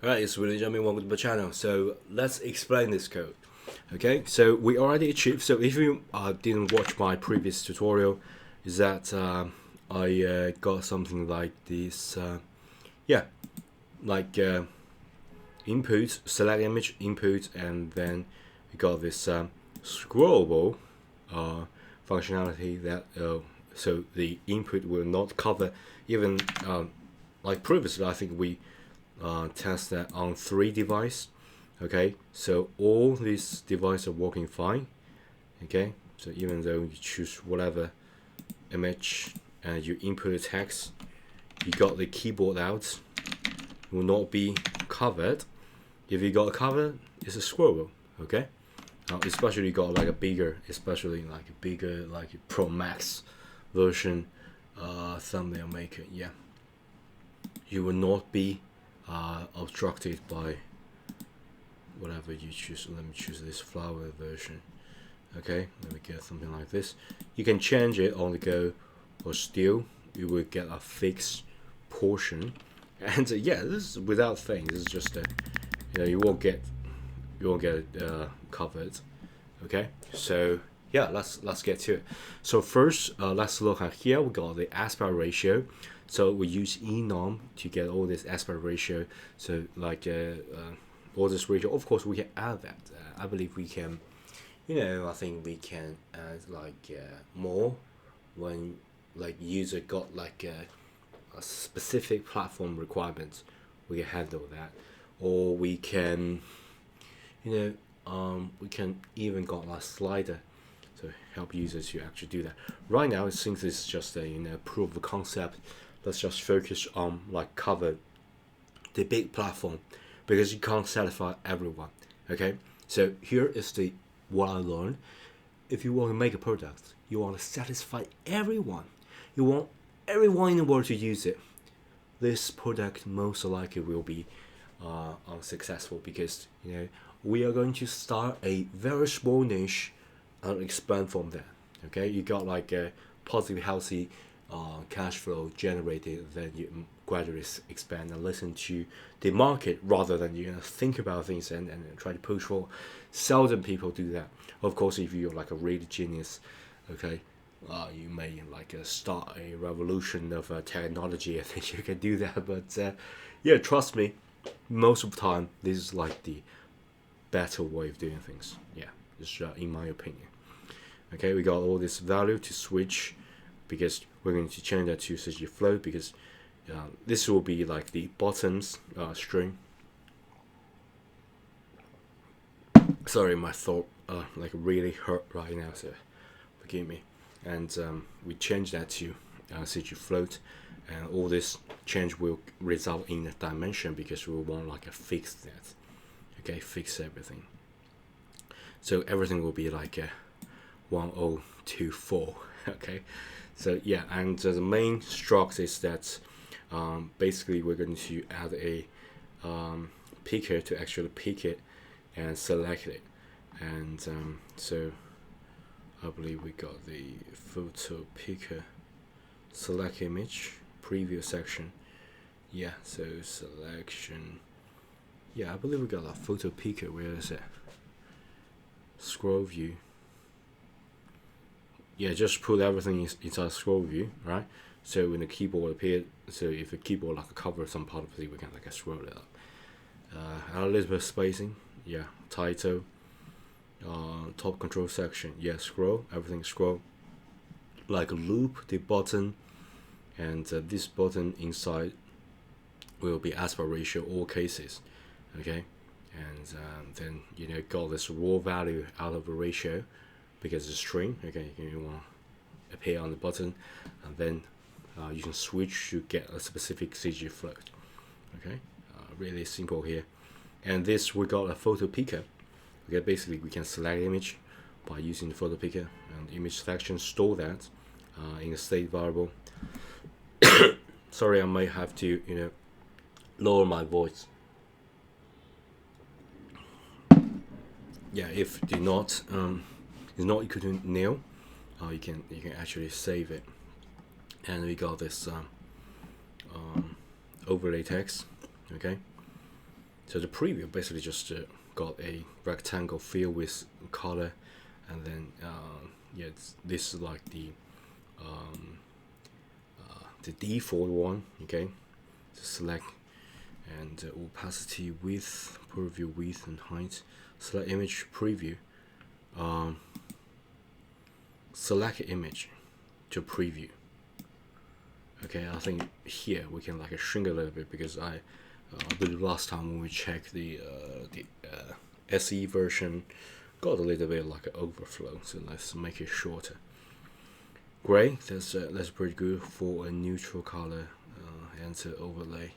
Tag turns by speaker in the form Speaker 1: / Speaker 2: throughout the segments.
Speaker 1: Alright, it's really jumping welcome to my channel. So let's explain this code. Okay, so we already achieved. So if you didn't watch my previous tutorial, is that I got something like this. Yeah, like input, select image, input, and then we got this scrollable functionality that so the input will not cover even like previously. I think we test that on 3 devices. Okay, so all these devices are working fine. Okay, so even though you choose whatever image and you input a text, you got the keyboard out, it will not be covered. If you got a cover, it's a scrollable. Okay, especially got like a bigger, like Pro Max version thumbnail maker. Yeah, you will not be obstructed by whatever you choose. Let me choose this flower version. Okay, let me get something like this. You can change it on the go, or still you will get a fixed portion. And yeah, this is without things. This is just a, you won't get it covered. Okay, so yeah, let's get to it. So first, let's look at here. We got the aspect ratio. So we use enum to get all this aspect ratio. So like all this ratio. Of course, we can add that. I believe we can. I think we can add like more when like user got like a specific platform requirement. We can handle that, or we can, we can even got a slider to help users to actually do that. Right now, since it's just a proof of concept, let's just focus on like cover the big platform because you can't satisfy everyone. Okay, so here is the what I learned. If you want to make a product, you want to satisfy everyone. You want everyone in the world to use it. This product most likely will be unsuccessful because we are going to start a very small niche and expand from there. Okay, you got like a positive, healthy cash flow generated, then you gradually expand and listen to the market rather than think about things and try to push for. Seldom people do that. Of course, if you're like a really genius, okay, you may like start a revolution of technology. I think you can do that, but yeah, trust me, most of the time this is like the better way of doing things. Yeah, just in my opinion. Okay, we got all this value to switch because we're going to change that to CG float because this will be like the bottoms string. Sorry, my throat like really hurt right now, so forgive me. And we change that to CG float, and all this change will result in a dimension because we want like a fix that. Okay, fix everything. So everything will be like a 1024. Okay, so yeah, and the main struct is that basically we're going to add a picker to actually pick it and select it, and so I believe we got the photo picker select image preview section. Yeah, so selection. Yeah, I believe we got a photo picker. Where is it? Scroll view. Yeah, just put everything inside scroll view, right? So when the keyboard appeared, so if the keyboard like cover some part of it, we can like scroll it up. A little bit of spacing. Yeah, title. Top control section. Yeah, scroll. Everything scroll. Like loop the button, and this button inside will be aspect ratio all cases. Okay, and then got this raw value out of a ratio because it's string. Okay, you want to appear on the button, and then you can switch to get a specific CG float. Okay, really simple here. And this we got a photo picker. Okay, basically we can select image by using the photo picker and image selection, store that in a state variable. Sorry, I might have to lower my voice. Yeah, if do not is not equal to nil, you can actually save it. And we got this overlay text. Okay, So the preview basically just got a rectangle filled with color, and then yeah, this is like the default one. Okay, so select and opacity, width, preview width and height. Select image preview. Select image to preview. Okay, I think here we can like shrink a little bit, because I believe last time when we checked the SE version got a little bit like an overflow, so let's make it shorter. Gray, that's pretty good for a neutral color and to overlay.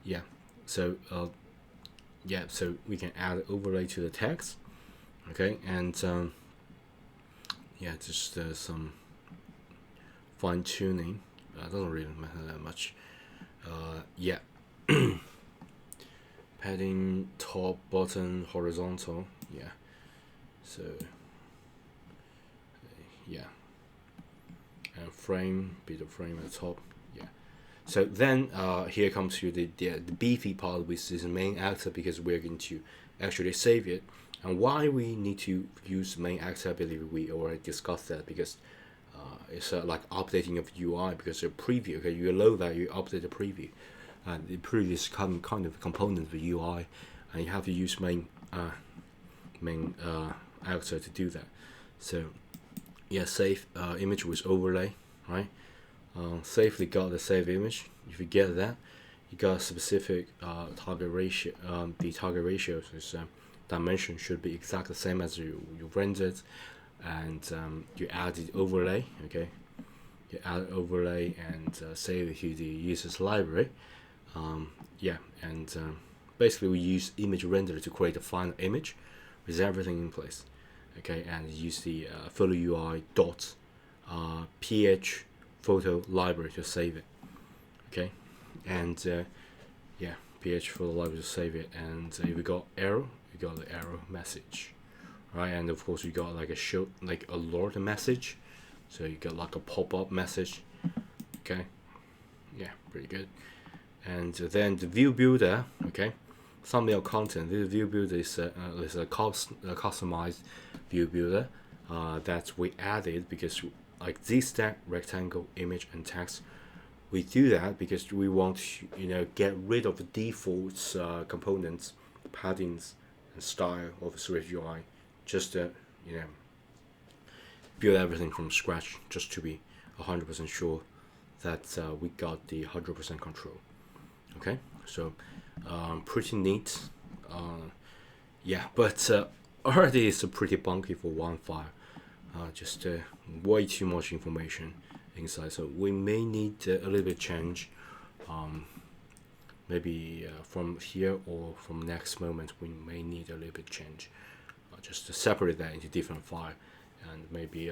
Speaker 1: Yeah, so yeah, so we can add overlay to the text. Okay, and yeah, just some fine tuning. Doesn't really matter that much. Yeah. Padding, top, bottom, horizontal. Yeah. So yeah. And frame, bit of frame at the top. Yeah. So then here comes to the beefy part, which is the main actor, because we're going to actually save it. And why we need to use main actor, I believe we already discussed that, because it's like updating of UI, because a preview, okay, you load that, you update the preview, and the preview is kind of a component of the UI, and you have to use main actor to do that. So yeah, save image with overlay, right? Safely got the save image. If you get that, you got a specific target ratio. The target ratio is dimension should be exactly the same as you rendered, and you add the overlay. Okay, you add overlay and save it to the user's library. Yeah, and basically we use image renderer to create a final image with everything in place. Okay, and use the photo UI dot ph photo library to save it. Okay, and yeah, ph photo library to save it. And if we got arrow, you got the arrow message, right? And of course you got like a show, like alert message, so you got like a pop-up message. Okay, yeah, pretty good. And then the view builder. Okay, thumbnail content. This view builder is a customized view builder that we added because like this stack, rectangle, image, and text. We do that because we want to, get rid of the default components, paddings, and style of Swift UI, just to build everything from scratch, just to be 100% sure that we got the 100% control. Okay, so pretty neat. Yeah, but already it's pretty bunky for one file. Just way too much information inside, so we may need a little bit change. Maybe from here or from next moment we may need a little bit change, just to separate that into different file, and maybe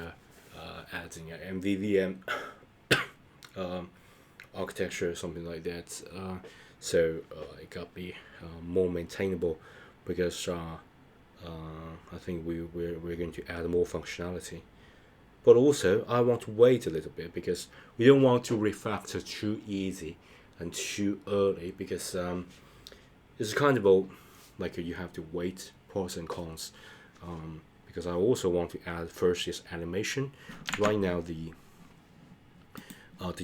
Speaker 1: adding an MVVM architecture or something like that, so it got be more maintainable, because I think we're going to add more functionality. But also I want to wait a little bit, because we don't want to refactor too easy and too early, because it's kind of like you have to wait, pros and cons, because I also want to add first is animation. Right now the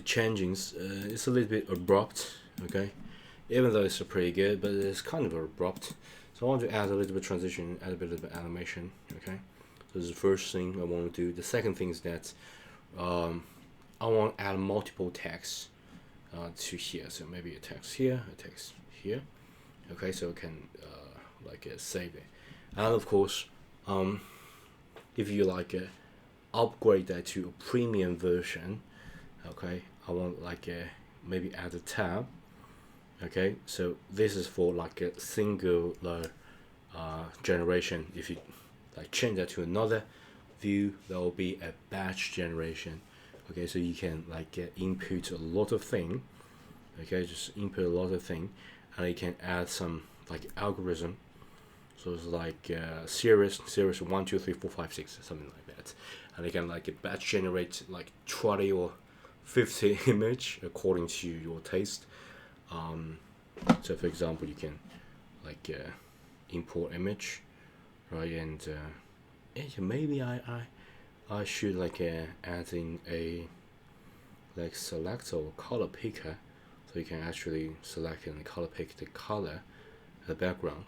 Speaker 1: changings it's a little bit abrupt, okay, even though it's pretty good, but it's kind of abrupt. So I want to add a little bit transition, add a bit of animation. Okay, so this is the first thing I want to do. The second thing is that I want to add multiple texts to here. So maybe a text here, a text here. Okay, so I can save it. And of course, if you upgrade that to a premium version, okay, I want maybe add a tab. Okay, so this is for a singular generation. If you change that to another view, there will be a batch generation. Okay, so you can input a lot of things. Okay, just input a lot of things, and you can add some algorithm. So it's series 1, 2, 3, 4, 5, 6, something like that, and you can batch generate 20 or 50 image according to your taste. So for example, you can like import image, right? And yeah, maybe I should like add in a like select or color picker, so you can actually select and color pick the color, the background,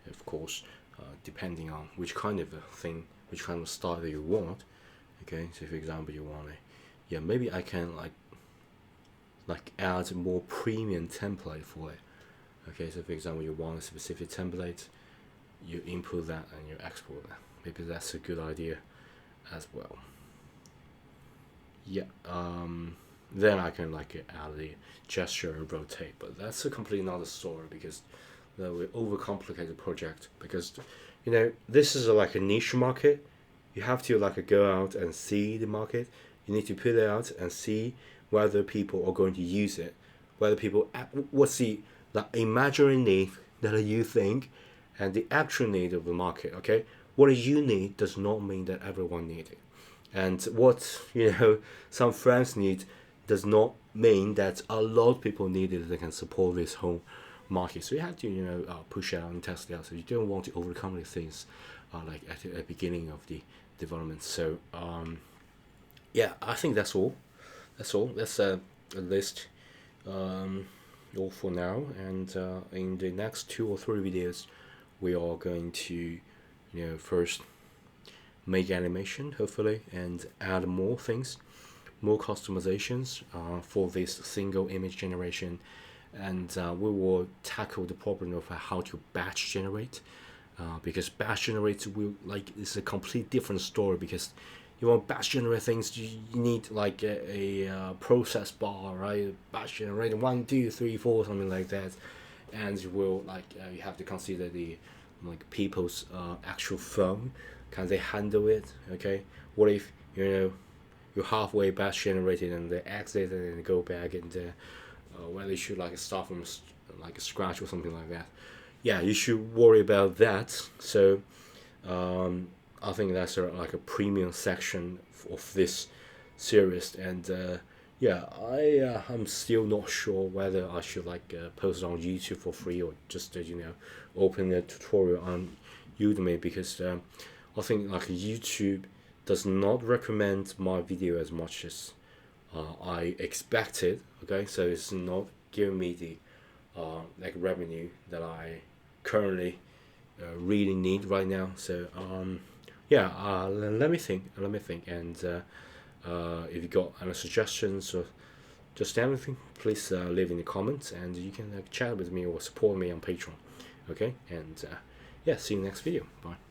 Speaker 1: of course, depending on which kind of a thing, which kind of style that you want. Okay, so for example, you want a, yeah, maybe I can like add more premium template for it. Okay, so for example, you want a specific template, you input that and you export that. Maybe that's a good idea as well. Yeah, then I can like add the gesture and rotate, but that's a completely another story because that will overcomplicate the project. Because this is like a niche market. You have to like go out and see the market. You need to put it out and see whether people are going to use it, whether people what's the like imaginary need that you think, and the actual need of the market. Okay, what you need does not mean that everyone needs it, and what some friends need does not mean that a lot of people need it that can support this whole market. So you have to push out and test it out. So you don't want to overcome these things like at the beginning of the development. So yeah, I think that's all. That's a list, all for now. And in the next 2 or 3 videos, we are going to first make animation, hopefully, and add more things, more customizations for this single image generation. And we will tackle the problem of how to batch generate, because batch generate will it's a complete different story. Because you want batch generate things, you need like a process bar, right? Batch generate 1, 2, 3, 4, something like that. And you will you have to consider the people's actual phone. Can they handle it? Okay, what if you're halfway batch generated and they exit and go back, and whether you should start from a scratch or something like that. Yeah, you should worry about that. So I think that's like a premium section of this series. And yeah, I'm still not sure whether I should post it on YouTube for free, or just open a tutorial on Udemy, because I think YouTube does not recommend my video as much as I expected. Okay, so it's not giving me the revenue that I currently really need right now. So yeah, let me think, and if you got any suggestions or just anything, please leave in the comments, and you can chat with me or support me on Patreon. Okay, and yeah, see you next video. Bye.